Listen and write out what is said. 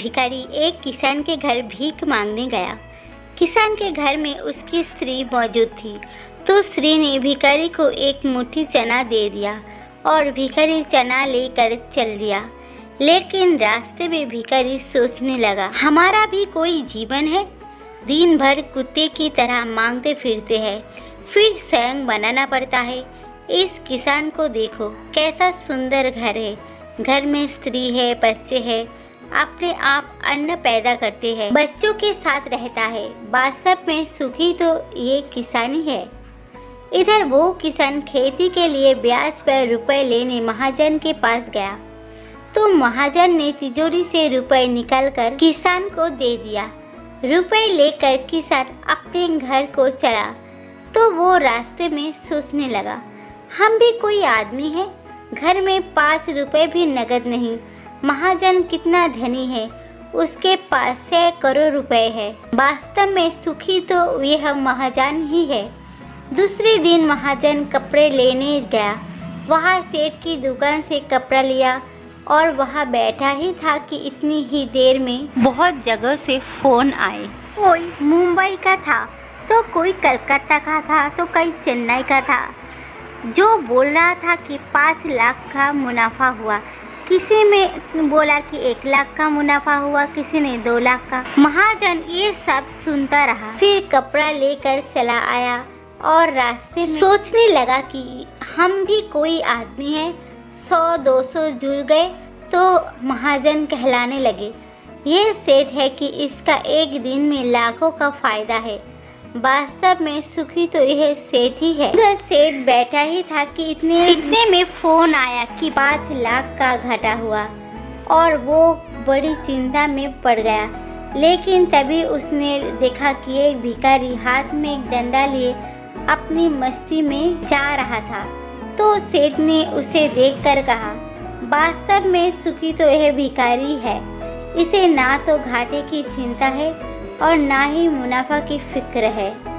भिखारी एक किसान के घर भीख मांगने गया। किसान के घर में उसकी स्त्री मौजूद थी, तो स्त्री ने भिखारी को एक मुट्ठी चना दे दिया और भिखारी चना लेकर चल दिया। लेकिन रास्ते में भिखारी सोचने लगा, हमारा भी कोई जीवन है। दिन भर कुत्ते की तरह मांगते फिरते हैं, फिर स्वयं बनाना पड़ता है। इस किसान को देखो, कैसा सुंदर घर है। घर में स्त्री है, बच्चे हैं, अपने आप अन्न पैदा करते हैं, बच्चों के साथ रहता है। वास्तव में सुखी तो ये किसान ही है। इधर वो किसान खेती के लिए ब्याज पर रुपए लेने महाजन के पास गया, तो महाजन ने तिजोरी से रुपए निकालकर किसान को दे दिया। रुपए लेकर किसान अपने घर को चला, तो वो रास्ते में सोचने लगा, हम भी कोई आदमी है, घर में 5 रुपए भी नगद नहीं। महाजन कितना धनी है, उसके पास सैकड़ों रुपए है। वास्तव में सुखी तो यह महाजन ही है। दूसरे दिन महाजन कपड़े लेने गया। वहाँ सेठ की दुकान से कपड़ा लिया और वहाँ बैठा ही था कि इतनी ही देर में बहुत जगह से फ़ोन आए। कोई मुंबई का था, तो कोई कलकत्ता का था, तो कोई चेन्नई का था, जो बोल रहा था कि 5 लाख का मुनाफा हुआ। किसी ने बोला कि 1 लाख का मुनाफा हुआ, किसी ने 2 लाख का। महाजन ये सब सुनता रहा, फिर कपड़ा लेकर चला आया और रास्ते में सोचने लगा कि हम भी कोई आदमी है। 100-200 जुड़ गए तो महाजन कहलाने लगे। ये सेठ है कि इसका एक दिन में लाखों का फायदा है। वास्तव में सुखी तो यह सेठ ही है। उधर सेठ बैठा ही था कि इतने में फ़ोन आया कि 5 लाख का घाटा हुआ और वो बड़ी चिंता में पड़ गया। लेकिन तभी उसने देखा कि एक भिखारी हाथ में एक डंडा लिए अपनी मस्ती में जा रहा था, तो सेठ ने उसे देखकर कहा, वास्तव में सुखी तो यह भिखारी है। इसे ना तो घाटे की चिंता है और ना ही मुनाफा की फिक्र है।